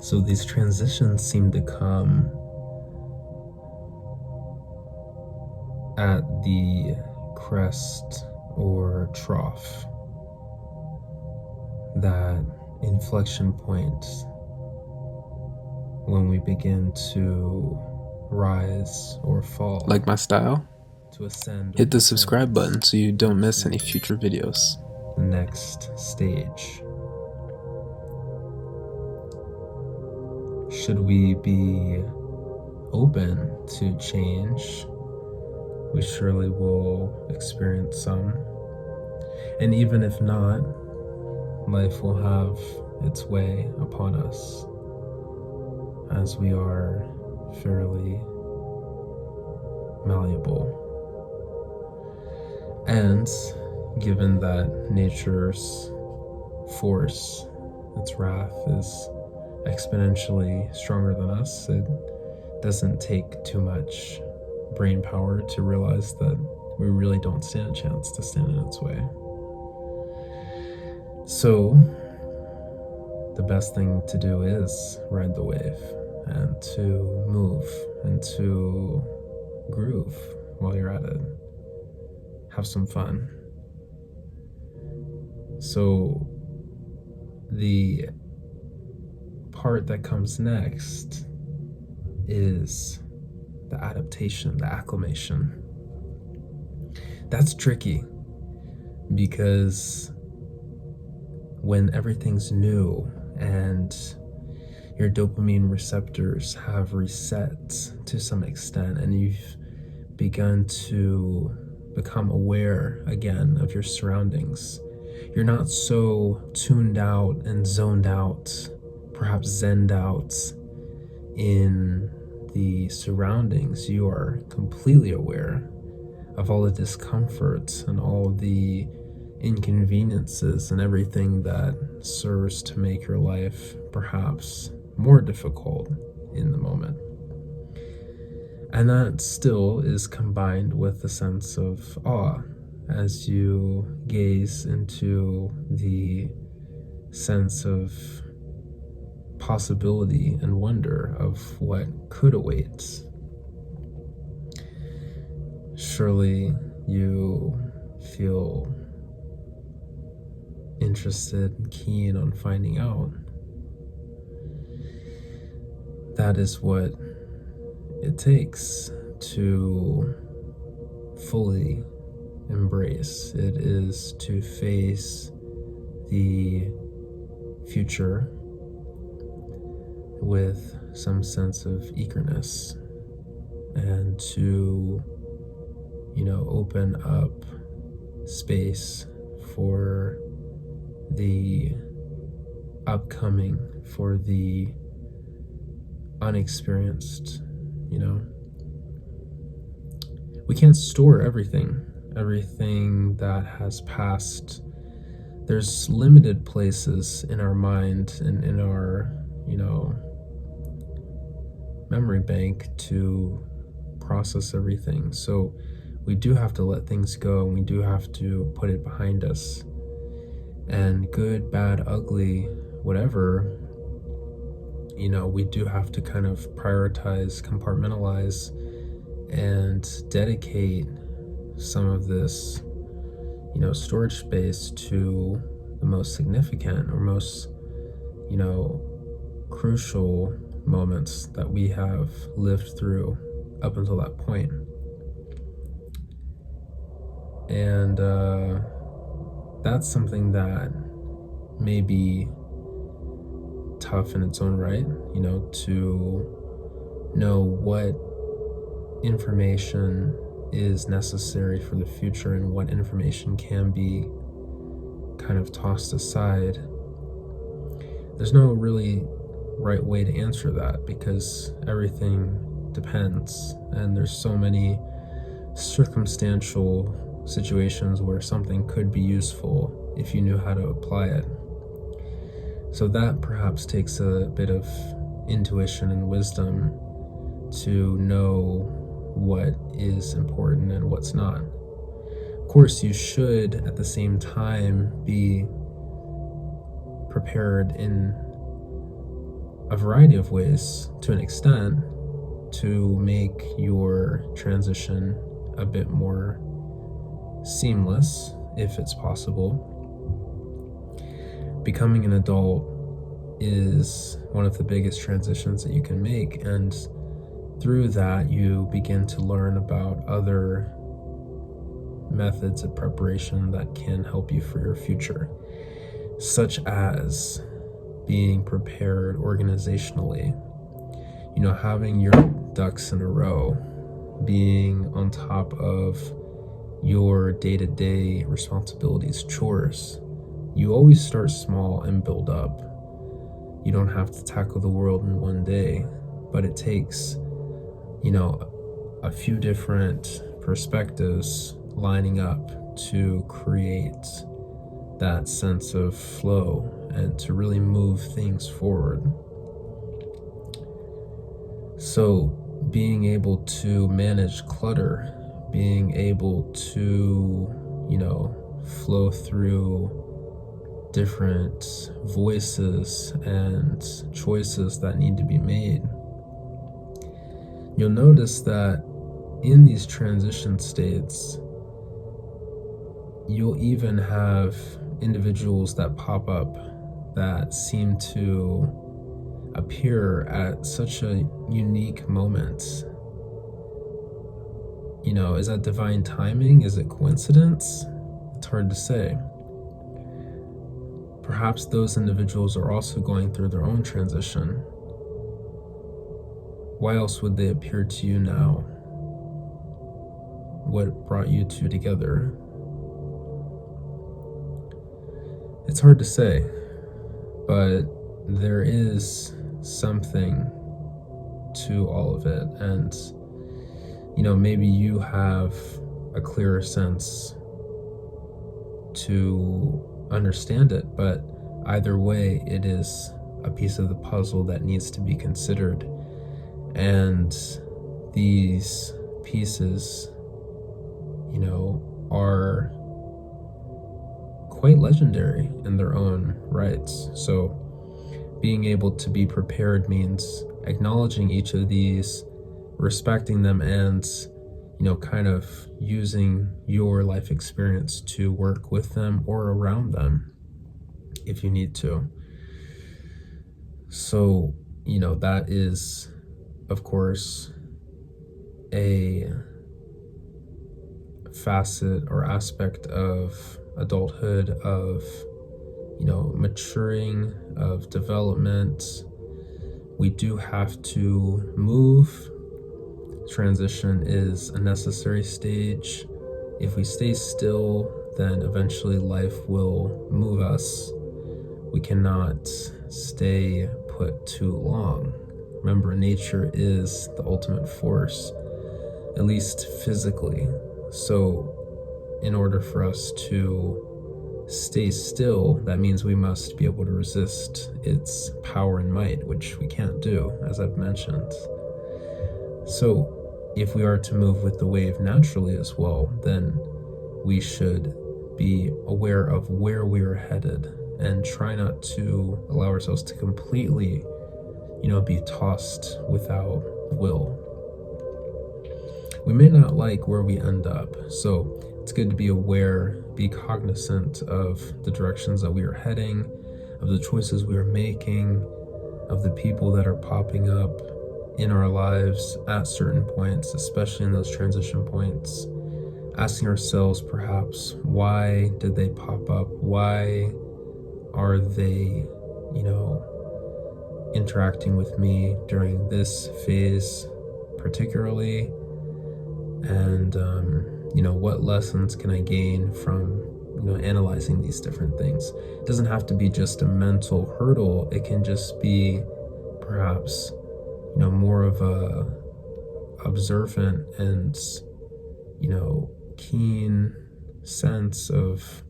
So these transitions seem to come at the crest or trough, that inflection point when we begin to rise or fall. Like my style? To ascend or Hit the subscribe descend button so you don't miss any into future videos. the next stage. Should we be open to change, we surely will experience some. And even if not, life will have its way upon us, as we are fairly malleable. And given that nature's force, its wrath, is exponentially stronger than us, it doesn't take too much brain power to realize that we really don't stand a chance to stand in its way. So the best thing to do is ride the wave and to move and to groove while you're at it. Have some fun. So the part that comes next is the adaptation, the acclimation. That's tricky because when everything's new and your dopamine receptors have reset to some extent and you've begun to become aware again of your surroundings, you're not so tuned out and zoned out, perhaps zenned out in the surroundings. You are completely aware of all the discomforts and all the inconveniences and everything that serves to make your life perhaps more difficult in the moment. And that still is combined with a sense of awe as you gaze into the sense of possibility and wonder of what could await. Surely you feel interested and keen on finding out. That is what it takes to fully embrace. It is to face the future with some sense of eagerness and to, open up space for the upcoming, for the unexperienced. We can't store everything that has passed. There's limited places in our mind and in our memory bank to process everything. So we do have to let things go, and we do have to put it behind us. And good, bad, ugly, whatever, we do have to kind of prioritize, compartmentalize, and dedicate some of this, storage space to the most significant or most, crucial moments that we have lived through up until that point. And that's something that may be tough in its own right, to know what information is necessary for the future and what information can be kind of tossed aside. There's no really right way to answer that because everything depends, and there's so many circumstantial situations where something could be useful if you knew how to apply it. So that perhaps takes a bit of intuition and wisdom to know what is important and what's not. Of course, you should at the same time be prepared in a variety of ways to an extent to make your transition a bit more seamless, if it's possible. Becoming an adult is one of the biggest transitions that you can make, and through that you begin to learn about other methods of preparation that can help you for your future, such as being prepared organizationally, having your ducks in a row, being on top of your day-to-day responsibilities, chores. You always start small and build up. You don't have to tackle the world in one day, but it takes, a few different perspectives lining up to create that sense of flow and to really move things forward. So being able to manage clutter, being able to, flow through different voices and choices that need to be made. You'll notice that in these transition states, you'll even have individuals that pop up that seem to appear at such a unique moment. Is that divine timing? Is it coincidence? It's hard to say. Perhaps those individuals are also going through their own transition. Why else would they appear to you now? What brought you two together? It's hard to say, but there is something to all of it, and maybe you have a clearer sense to understand it, but either way, it is a piece of the puzzle that needs to be considered, and these pieces, are quite legendary in their own rights. So being able to be prepared means acknowledging each of these, respecting them, and kind of using your life experience to work with them or around them if you need to. So that is, of course, a facet or aspect of adulthood, of maturing, of development. We do have to move. Transition is a necessary stage. If we stay still, then eventually life will move us. We cannot stay put too long. Remember, nature is the ultimate force, at least physically. So in order for us to stay still, that means we must be able to resist its power and might, which we can't do, as I've mentioned. So if we are to move with the wave naturally as well, then we should be aware of where we are headed and try not to allow ourselves to completely, be tossed without will. We may not like where we end up, so it's good to be aware, be cognizant of the directions that we are heading, of the choices we are making, of the people that are popping up in our lives at certain points, especially in those transition points. Asking ourselves perhaps, why did they pop up? Why are they, interacting with me during this phase particularly? And, what lessons can I gain from, analyzing these different things? It doesn't have to be just a mental hurdle. It can just be perhaps, more of a observant and, keen sense of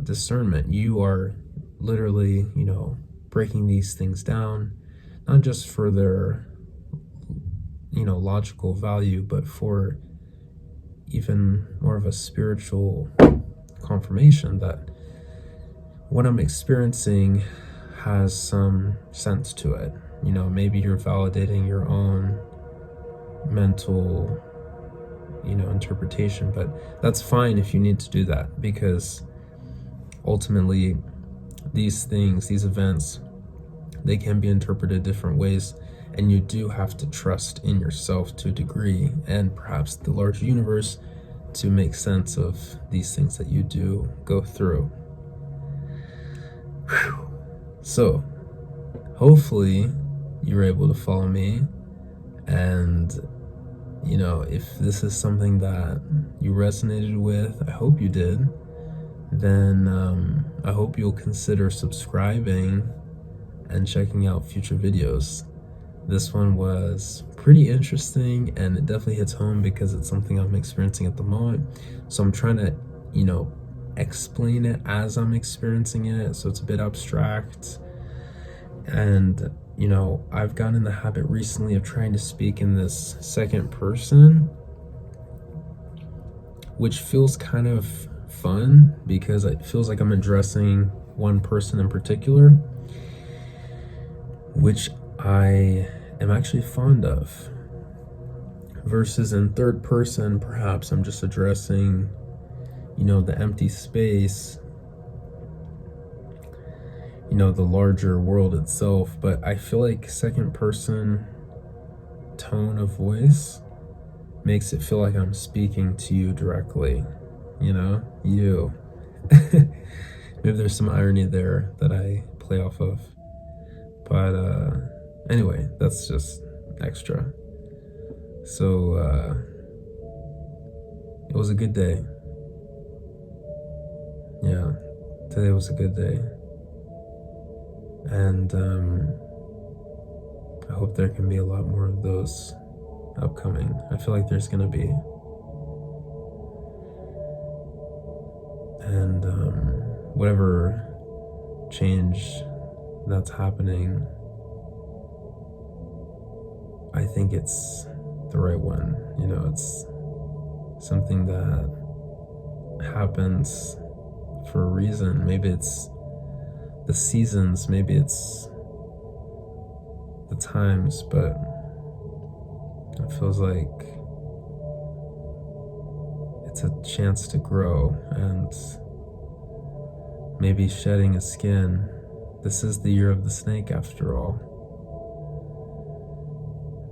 discernment. You are literally, breaking these things down, not just for their logical value, but for even more of a spiritual confirmation that what I'm experiencing has some sense to it. You know, maybe you're validating your own mental, interpretation, but that's fine if you need to do that, because ultimately these things, these events, they can be interpreted different ways, and you do have to trust in yourself to a degree, and perhaps the larger universe, to make sense of these things that you do go through. Whew. So hopefully you're able to follow me, and if this is something that you resonated with, I hope you did, then I hope you'll consider subscribing and checking out future videos. This one was pretty interesting, and it definitely hits home because it's something I'm experiencing at the moment. So I'm trying to, explain it as I'm experiencing it, so it's a bit abstract. And I've gotten in the habit recently of trying to speak in this second person, which feels kind of fun because it feels like I'm addressing one person in particular, which I am actually fond of. Versus in third person, perhaps I'm just addressing, the empty space, the larger world itself. But I feel like second person tone of voice makes it feel like I'm speaking to you directly, you. Maybe there's some irony there that I play off of. But anyway, that's just extra. So it was a good day. Yeah, today was a good day. And I hope there can be a lot more of those upcoming. I feel like there's gonna be. And whatever change that's happening, I think it's the right one. It's something that happens for a reason. Maybe it's the seasons, maybe it's the times, but it feels like it's a chance to grow and maybe shedding a skin. This is the year of the snake, after all.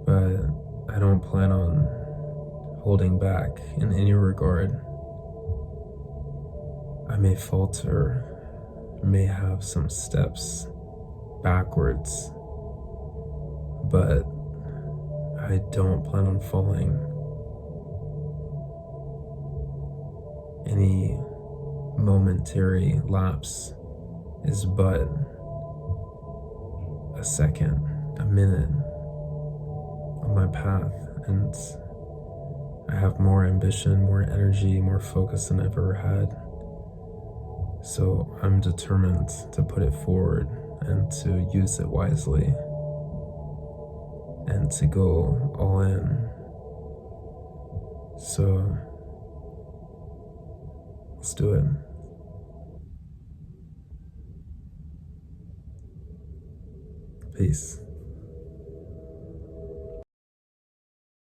But I don't plan on holding back in any regard. I may falter, may have some steps backwards, but I don't plan on falling. Any momentary lapse is but a second, a minute on my path, and I have more ambition, more energy, more focus than I've ever had. So I'm determined to put it forward and to use it wisely and to go all in. So let's do it. Peace.